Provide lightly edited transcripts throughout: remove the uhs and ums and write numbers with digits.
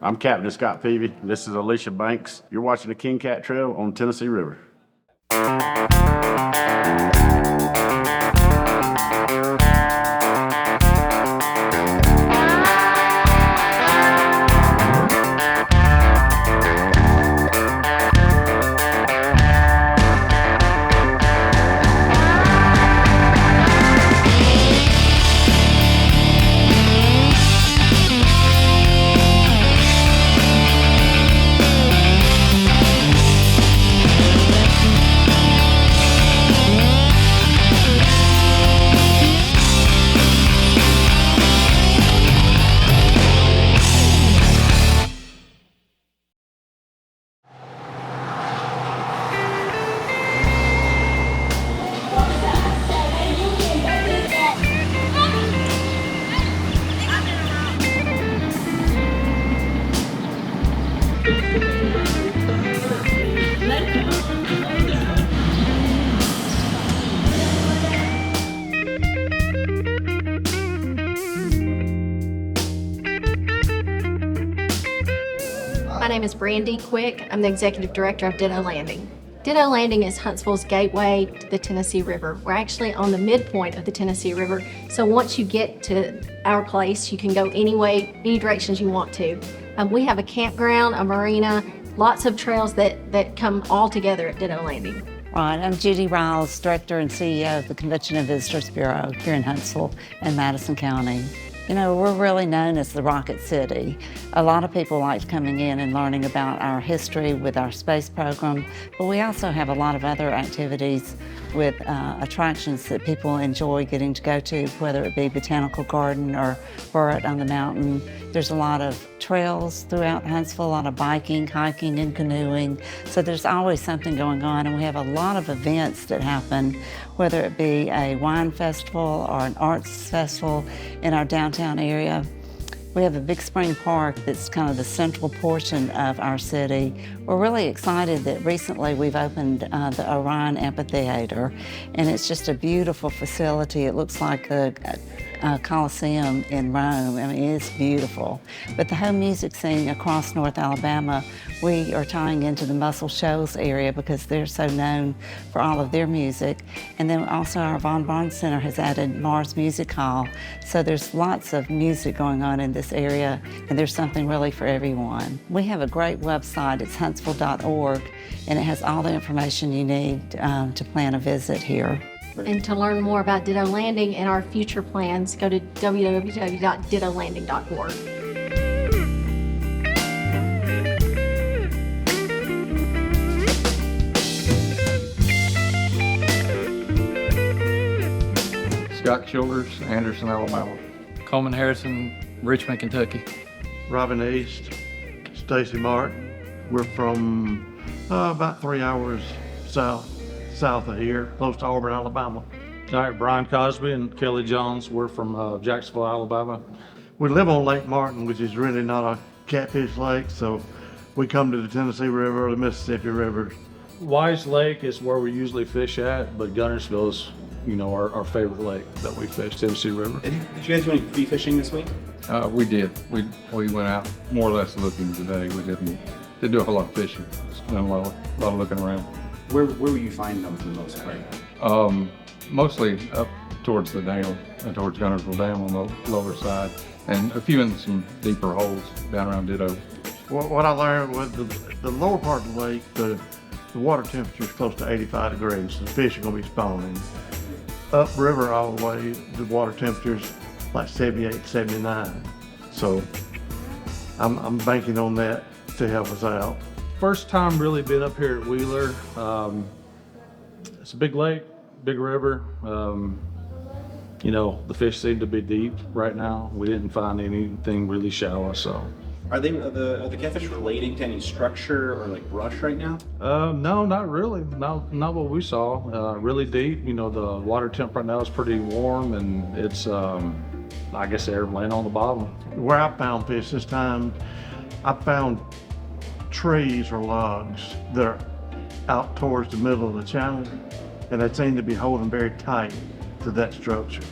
I'm Captain Scott Peavy. This is Alicia Banks. You're watching the KingKat Trail on the Tennessee River. My name is Brandy Quick. I'm the Executive Director of Ditto Landing. Ditto Landing is Huntsville's gateway to the Tennessee River. We're actually on the midpoint of the Tennessee River, so once you get to our place, you can go any directions you want to. We have a campground, a marina, lots of trails that come all together at Ditto Landing. Right, I'm Judy Riles, Director and CEO of the Convention and Visitors Bureau here in Huntsville and Madison County. You know, we're really known as the Rocket City. A lot of people like coming in and learning about our history with our space program, but we also have a lot of other activities with attractions that people enjoy getting to go to, whether it be Botanical Garden or Burret on the Mountain. There's a lot of trails throughout Huntsville, a lot of biking, hiking, and canoeing. So there's always something going on, and we have a lot of events that happen, whether it be a wine festival or an arts festival in our downtown area. We have a big spring park that's kind of the central portion of our city. We're really excited that recently we've opened the Orion Amphitheater, and it's just a beautiful facility. It looks like a Coliseum in Rome. I mean, it's beautiful. But the home music scene across North Alabama, we are tying into the Muscle Shoals area because they're so known for all of their music. And then also our Von Braun Center has added Mars Music Hall. So there's lots of music going on in this area, and there's something really for everyone. We have a great website. It's huntsville.org, and it has all the information you need to plan a visit here. And to learn more about Ditto Landing and our future plans, go to www.dittolanding.org. Scott Childers, Anderson, Alabama. Coleman Harrison, Richmond, Kentucky. Robin East, Stacy Martin. We're from about 3 hours south of here, close to Auburn, Alabama. All right, Brian Cosby and Kelly Jones. We're from Jacksonville, Alabama. We live on Lake Martin, which is really not a catfish lake, so we come to the Tennessee River or the Mississippi River. Wise Lake is where we usually fish at, but Gunnersville is, you know, our favorite lake that we fish, Tennessee River. Did you guys do any bee fishing this week? We did. We went out more or less looking today. We didn't do a whole lot of fishing. Just done a lot of looking around. Where were you finding them for the most part? Mostly up towards the dam, towards Gunnersville Dam on the lower side, and a few in some deeper holes down around Ditto. What I learned was the lower part of the lake, the water temperature is close to 85 degrees, so the fish are going to be spawning. Upriver all the way, the water temperature is like 78, 79. So I'm banking on that to help us out. First time really been up here at Wheeler. It's a big lake, big river. You know, the fish seem to be deep right now. We didn't find anything really shallow, so. Are the catfish relating to any structure or like brush right now? No, not really. Not what we saw. Really deep. You know, the water temp right now is pretty warm, and it's, I guess they're laying on the bottom. Where I found fish this time, I found trees or logs that are out towards the middle of the channel, and they seem to be holding very tight to that structure.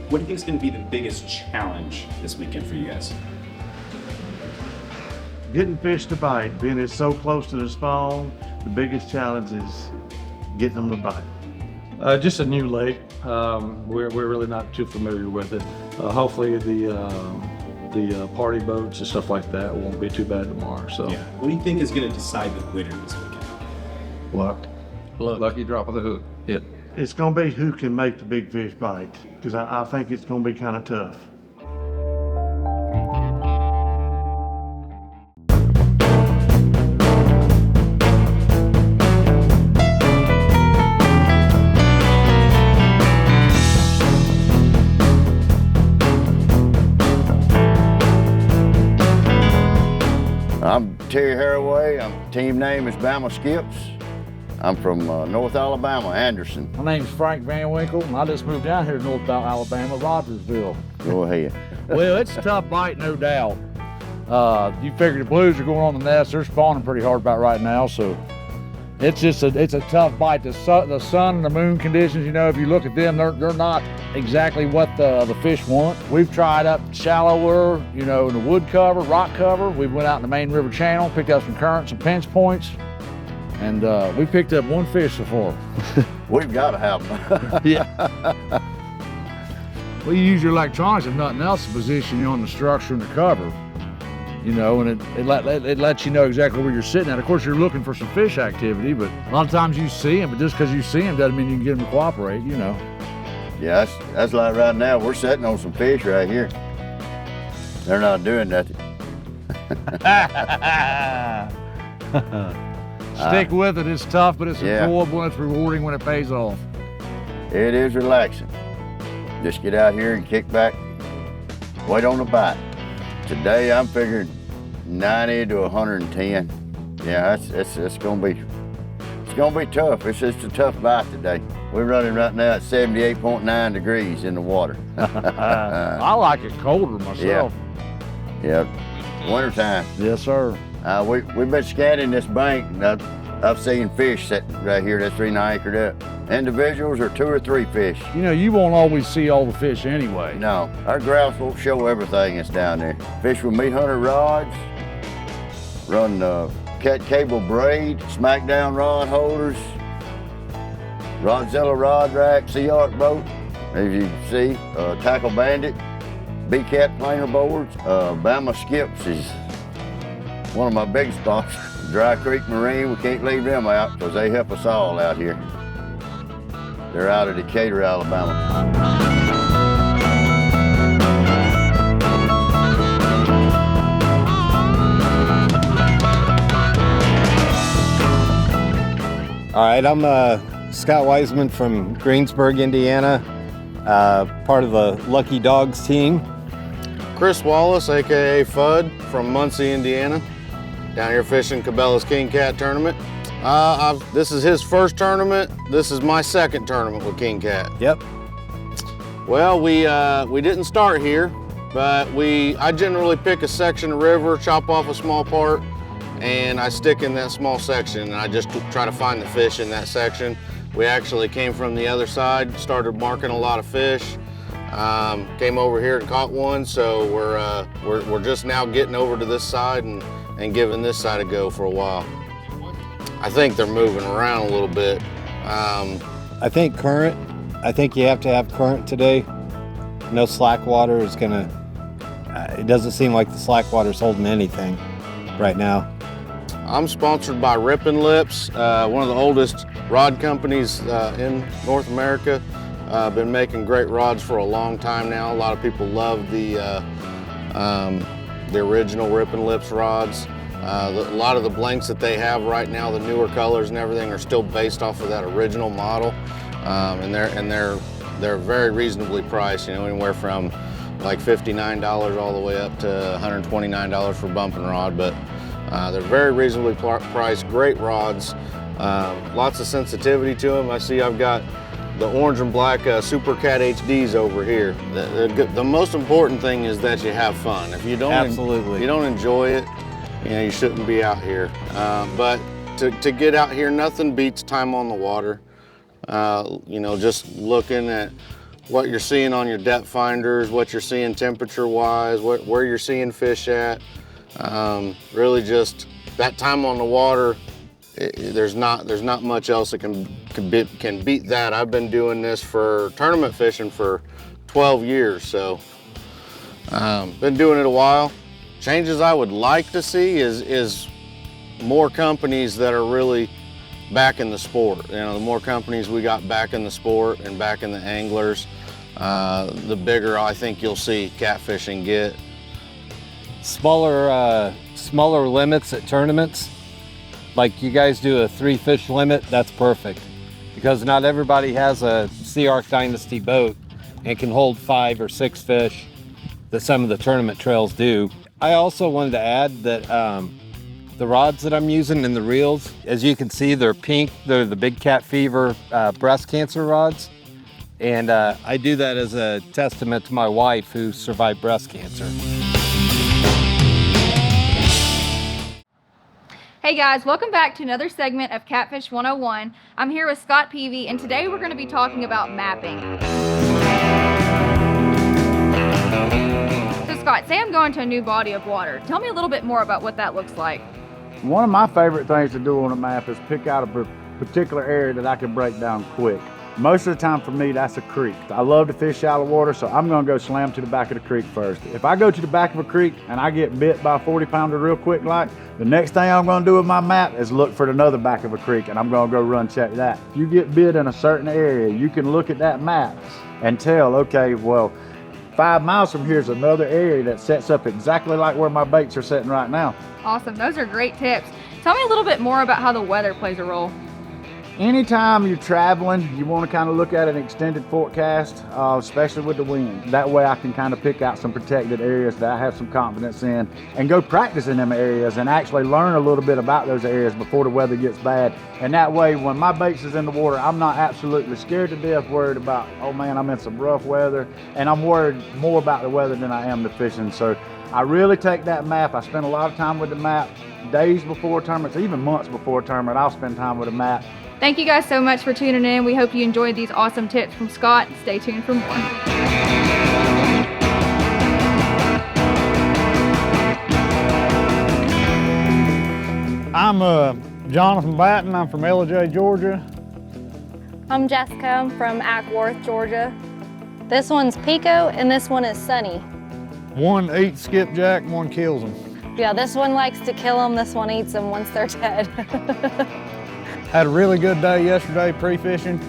What do you think is going to be the biggest challenge this weekend for you guys? getting fish to bite, being it's so close to the spawn, the biggest challenge is getting them to bite. Just a new lake. We're really not too familiar with it. Hopefully the party boats and stuff like that won't be too bad tomorrow. So Yeah. What do you think is going to decide the winner this weekend? Luck. Lucky drop of the hook. yeah. It's gonna be who can make the big fish bite, because I think it's gonna be kind of tough. I'm Terry Haraway. Team name is Bama Skips. I'm from North Alabama, Anderson. My name's Frank Van Winkle, and I just moved down here to North Alabama, Rogersville. Go ahead. Well, it's a tough bite, no doubt. You figure the blues are going on the nest. They're spawning pretty hard about right now, so it's a tough bite. The sun and the moon conditions, you know, if you look at them, they're not exactly what the fish want. We've tried up shallower, you know, in the wood cover, rock cover. We went out in the main river channel, picked up some currents and pinch points, and we picked up one fish so far. We've got to have them. Yeah. Well, you use your electronics, if nothing else, to position you on the structure and the cover. You know, and it lets you know exactly where you're sitting at. Of course, you're looking for some fish activity, but a lot of times you see them, but just because you see them doesn't mean you can get them to cooperate, you know. Yeah, that's like right now, we're sitting on some fish right here. They're not doing nothing. Stick with it, it's tough, but it's Yeah. enjoyable and it's rewarding when it pays off. It is relaxing. Just get out here and kick back, wait on the bite. Today I'm figuring 90 to 110. Yeah, it's gonna be tough. It's just a tough bite today. We're running right now at 78.9 degrees in the water. I like it colder myself. Yeah, wintertime. Yes, sir. We've been scanning this bank, and I've seen fish sitting right here that's 3.5 acres up. Individuals or 2 or 3 fish. You know, you won't always see all the fish anyway. No, our grouse won't show everything that's down there. Fish with meat hunter rods, run cat cable braid, smackdown rod holders, Rodzilla rod rack, Sea Arc boat, as you can see, tackle bandit, B-cat planer boards. Bama Skips is one of my big spots. Dry Creek Marine, we can't leave them out because they help us all out here. They're out of Decatur, Alabama. All right, I'm Scott Wiseman from Greensburg, Indiana, part of the Lucky Dogs team. Chris Wallace, aka Fudd, from Muncie, Indiana. Down here fishing Cabela's KingKat tournament. This is his first tournament. This is my second tournament with KingKat. Yep. Well, we didn't start here, but I generally pick a section of river, chop off a small part, and I stick in that small section, and I just try to find the fish in that section. We actually came from the other side, started marking a lot of fish, came over here and caught one, so we're just now getting over to this side and giving this side a go for a while. I think they're moving around a little bit. I think current. I think you have to have current today. No slack water is gonna. It doesn't seem like the slack water's holding anything right now. I'm sponsored by Rippin' Lips, one of the oldest rod companies in North America. Been making great rods for a long time now. A lot of people love the original Rippin' Lips rods. A lot of the blanks that they have right now, the newer colors and everything, are still based off of that original model, and they're very reasonably priced. You know, anywhere from like $59 all the way up to $129 for bumping rod, but they're very reasonably priced. Great rods, lots of sensitivity to them. I see I've got the orange and black Super Cat HDs over here. The most important thing is that you have fun. If you don't, Absolutely. If you don't enjoy it, you know, you shouldn't be out here. But to get out here, nothing beats time on the water. You know, just looking at what you're seeing on your depth finders, what you're seeing temperature-wise, where you're seeing fish at. Really just that time on the water, there's not much else that can beat that. I've been doing this for tournament fishing for 12 years, so been doing it a while. Changes I would like to see is more companies that are really back in the sport. You know, the more companies we got back in the sport and back in the anglers, the bigger I think you'll see catfishing get. Smaller limits at tournaments. Like you guys do a 3 fish limit, that's perfect. Because not everybody has a Sea Arc Dynasty boat and can hold 5 or 6 fish that some of the tournament trails do. I also wanted to add that the rods that I'm using and the reels, as you can see, they're pink. They're the Big Cat Fever breast cancer rods. And I do that as a testament to my wife who survived breast cancer. Hey guys, welcome back to another segment of Catfish 101. I'm here with Scott Peavy, and today we're going to be talking about mapping. So Scott, say I'm going to a new body of water. Tell me a little bit more about what that looks like. One of my favorite things to do on a map is pick out a particular area that I can break down quick. Most of the time for me, that's a creek. I love to fish shallow water, so I'm gonna go slam to the back of the creek first. If I go to the back of a creek and I get bit by a 40-pounder real quick like, the next thing I'm gonna do with my map is look for another back of a creek and I'm gonna go run check that. If you get bit in a certain area, you can look at that map and tell, okay, well, 5 miles from here is another area that sets up exactly like where my baits are sitting right now. Awesome, those are great tips. Tell me a little bit more about how the weather plays a role. Anytime you're traveling, you want to kind of look at an extended forecast, especially with the wind. That way I can kind of pick out some protected areas that I have some confidence in and go practice in them areas and actually learn a little bit about those areas before the weather gets bad. And that way, when my baits is in the water, I'm not absolutely scared to death, worried about, oh man, I'm in some rough weather. And I'm worried more about the weather than I am the fishing. So I really take that map. I spend a lot of time with the map, days before tournaments, even months before tournament, I'll spend time with a map. Thank you guys so much for tuning in. We hope you enjoyed these awesome tips from Scott. Stay tuned for more. I'm Jonathan Batten. I'm from LJ, Georgia. I'm Jessica. I'm from Ackworth, Georgia. This one's Pico and this one is Sunny. One eats skipjack, one kills them. Yeah, this one likes to kill them, this one eats them once they're dead. Had a really good day yesterday pre-fishing.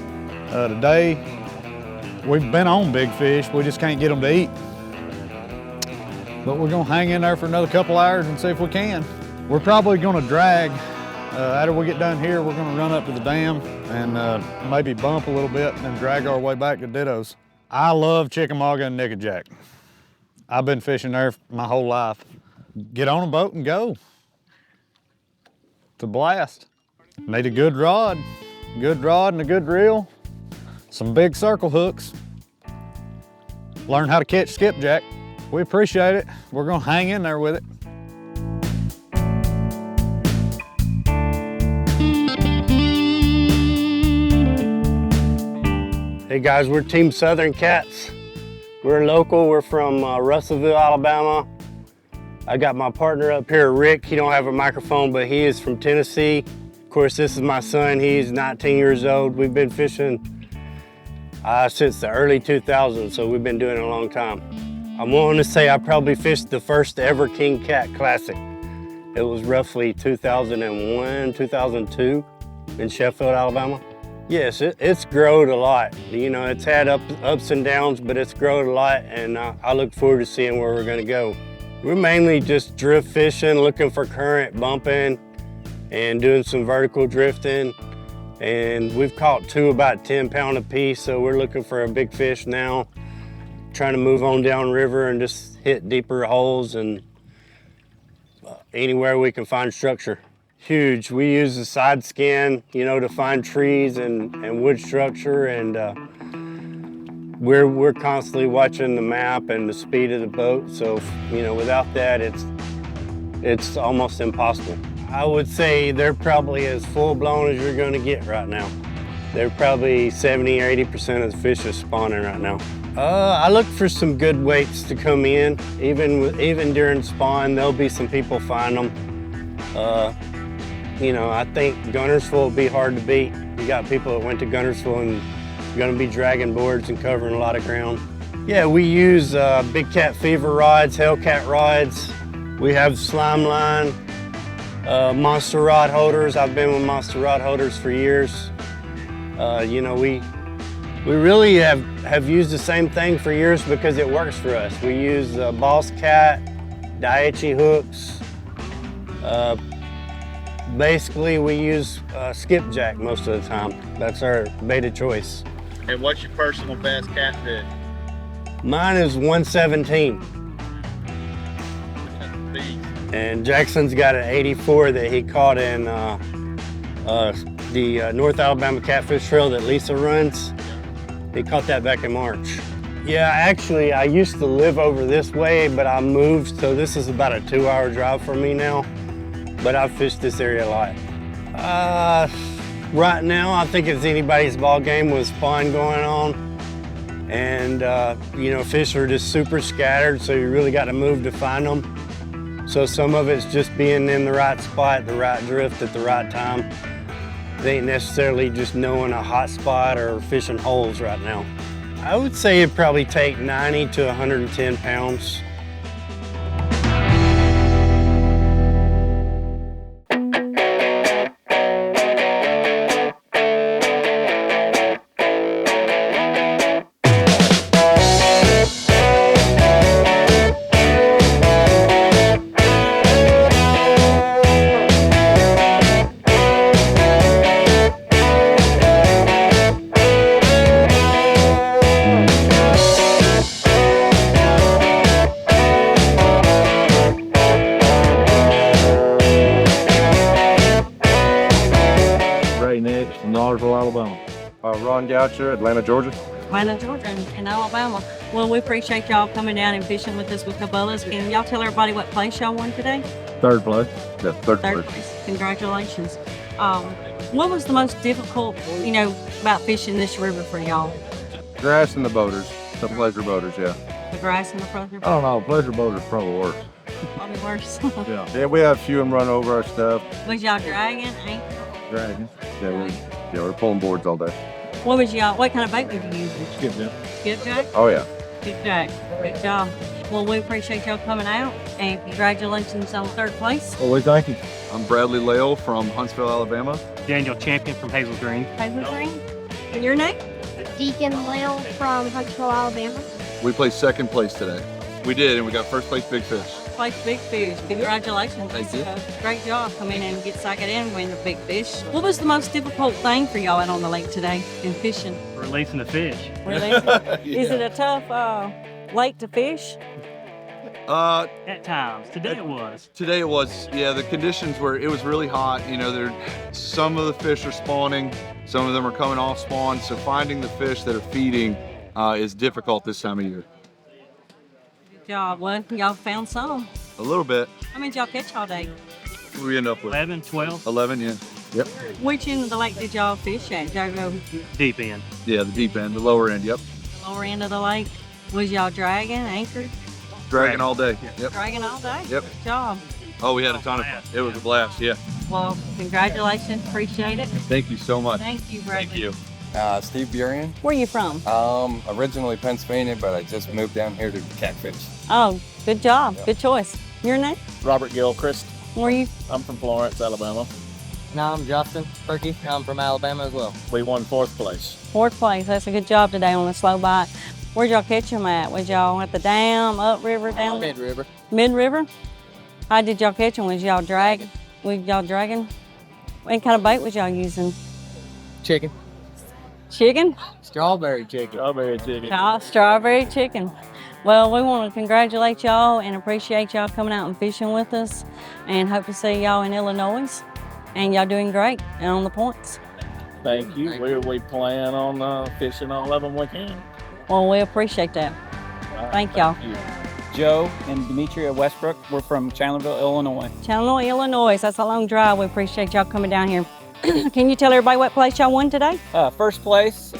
Today, we've been on big fish, we just can't get them to eat. But we're gonna hang in there for another couple hours and see if we can. We're probably gonna drag. After we get done here, we're gonna run up to the dam and maybe bump a little bit and then drag our way back to Dittos. I love Chickamauga and Nickajack. I've been fishing there my whole life. Get on a boat and go. It's a blast. Need a good rod and a good reel, some big circle hooks. Learn how to catch skipjack. We appreciate it. We're gonna hang in there with it. Hey guys, we're Team Southern Cats. We're local, we're from Russellville, Alabama. I got my partner up here, Rick. He don't have a microphone, but he is from Tennessee. Of course, this is my son. He's 19 years old. We've been fishing since the early 2000s, so we've been doing it a long time. I'm willing to say I probably fished the first ever KingKat Classic. It was roughly 2001, 2002 in Sheffield, Alabama. Yes, it's growed a lot. You know, it's had ups and downs, but it's grown a lot, and I look forward to seeing where we're gonna go. We're mainly just drift fishing, looking for current, bumping, and doing some vertical drifting. And we've caught 2 about 10-pound apiece, so we're looking for a big fish now. Trying to move on downriver and just hit deeper holes and anywhere we can find structure. Huge. We use the side scan, you know, to find trees and wood structure, and we're constantly watching the map and the speed of the boat. So, you know, without that, it's almost impossible. I would say they're probably as full-blown as you're going to get right now. They're probably 70 or 80% of the fish is spawning right now. I look for some good weights to come in. Even during spawn, there'll be some people find them. You know, I think Guntersville will be hard to beat. You got people that went to Guntersville and going to be dragging boards and covering a lot of ground. Yeah, we use Big Cat Fever rods, Hellcat rods. We have slime line, monster rod holders. I've been with monster rod holders for years. You know, we really have used the same thing for years because it works for us. We use Boss Cat, Daiichi hooks. Basically, we use skipjack most of the time. That's our beta choice. And what's your personal best catfish? Mine is 117. And Jackson's got an 84 that he caught in the North Alabama Catfish Trail that Lisa runs. He caught that back in March. Yeah, actually, I used to live over this way, but I moved, so this is about a 2-hour drive for me now. But I've fished this area a lot. Right now, I think it's anybody's ball game with spawn going on. And, you know, fish are just super scattered, so you really got to move to find them. So some of it's just being in the right spot, the right drift at the right time. They ain't necessarily just knowing a hot spot or fishing holes right now. I would say it'd probably take 90 to 110 pounds. Ron Goucher, Atlanta, Georgia. Atlanta, Georgia, and Alabama. Well, we appreciate y'all coming down and fishing with us with Cabela's. Can y'all tell everybody what place y'all won today? Third place. Yeah, third place. Place. Congratulations. What was the most difficult, you know, about fishing this river for y'all? Grass and the boaters, the pleasure boaters, yeah. The grass and the pleasure I don't know, pleasure boaters probably worse. Probably worse. Yeah, we had a few of them run over our stuff. Was y'all dragging, anchor? Dragging. Yeah, we're pulling boards all day. What kind of bait were you using? Skipjack. Skipjack? Oh yeah. Skipjack. Good job. Well, we appreciate y'all coming out, and congratulations on third place. Well, we thank you. I'm Bradley Lale from Huntsville, Alabama. Daniel Champion from Hazel Green. Hazel Green. And your name? Deacon Lale from Huntsville, Alabama. We placed second place today. We did, and we got first place big fish. Place big fish. Congratulations. Thank you. Great job coming in and get second and win the big fish. What was the most difficult thing for y'all out on the lake today in fishing? Releasing the fish. Yeah. Is it a tough lake to fish? At times. Today it was. Today it was. Yeah, the conditions were, it was really hot. You know, some of the fish are spawning, some of them are coming off spawn, so finding the fish that are feeding is difficult this time of year. Good job. Well, y'all found some. A little bit. How many did y'all catch all day? We end up with 11, 12. 11, yeah. Yep. Which end of the lake did y'all fish at? Did y'all go Deep end. Yeah, the deep end, the lower end, yep. lower end of the lake? Was y'all dragging, anchored? Dragging all day. Yep. Dragging all day? Yep. Good job. Oh, we had a ton of fun. It was a blast, yeah. Well, congratulations. Appreciate it. Thank you so much. Thank you, Bradley. Thank you. Steve Burian. Where are you from? Originally Pennsylvania, but I just moved down here to catfish. Oh, good job. Yeah. Good choice. Your name? Robert Gilchrist. Where are you? I'm from Florence, Alabama. No, I'm Justin Perky. I'm from Alabama as well. We won 4th place. 4th place. That's a good job today on the slow bite. Where'd y'all catch them at? Was y'all at the dam, upriver, down? Mid-river. Mid-river? How did y'all catch them? Was y'all dragging? What kind of bait was y'all using? Chicken. Chicken? Strawberry chicken. Strawberry chicken. Oh, strawberry chicken. Well, we want to congratulate y'all and appreciate y'all coming out and fishing with us, and hope to see y'all in Illinois. And y'all doing great and on the points. Thank you. We plan on fishing all of them we can. Well, we appreciate that. Thank y'all. Joe and Demetria Westbrook. We're from Chandlerville, Illinois. Chandlerville, Illinois. That's a long drive. We appreciate y'all coming down here. Can you tell everybody what place y'all won today? First place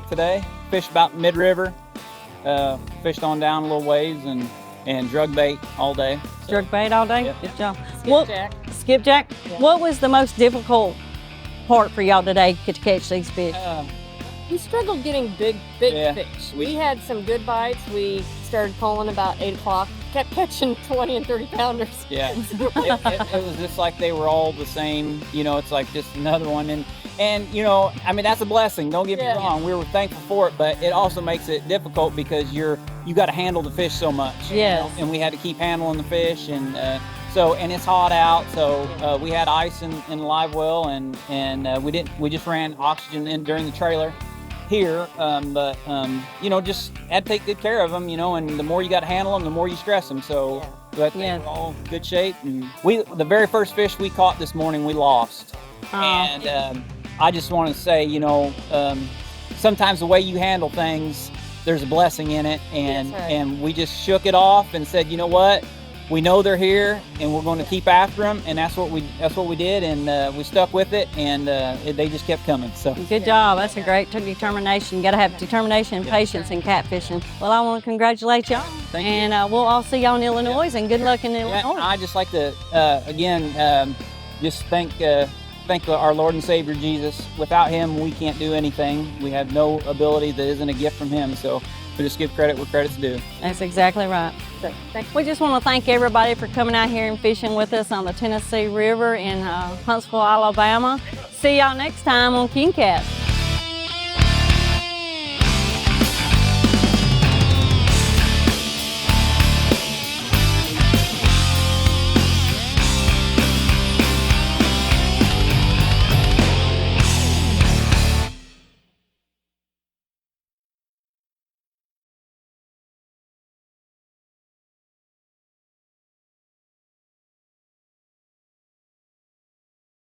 today. Fished about mid-river. fished on down a little ways and drug bait all day. Drug bait all day? Yep. Good job. Skipjack. Skipjack? Yeah. What was the most difficult part for y'all today to catch these fish? We struggled getting big Yeah. fish. We had some good bites. We started pulling about 8 o'clock. Kept catching 20 and 30 pounders. Yeah, it was just like they were all the same. You know, it's like just another one. And you know, I mean, that's a blessing. Don't get me wrong. We were thankful for it, but it also makes it difficult because you got to handle the fish so much. Yes. You know? And we had to keep handling the fish, and it's hot out, so we had ice in the live well, and we just ran oxygen in during the trailer here, but you know, just had to take good care of them, you know, and the more you got to handle them, the more you stress them. So, but they were all in good shape. And the very first fish we caught this morning, we lost. And I just want to say, you know, sometimes the way you handle things, there's a blessing in it, and we just shook it off and said, you know what? We know they're here, and we're going to keep after them, and that's what we did, and we stuck with it, and they just kept coming. So good job. That's a great determination. You got to have determination and patience in catfishing. Well, I want to congratulate y'all, and we'll all see y'all in Illinois, and good luck in Illinois. I just like to again just thank our Lord and Savior Jesus. Without Him, we can't do anything. We have no ability that isn't a gift from Him. So we just give credit where credit's due. That's exactly right. We just want to thank everybody for coming out here and fishing with us on the Tennessee River in Huntsville, Alabama. See y'all next time on KingKat.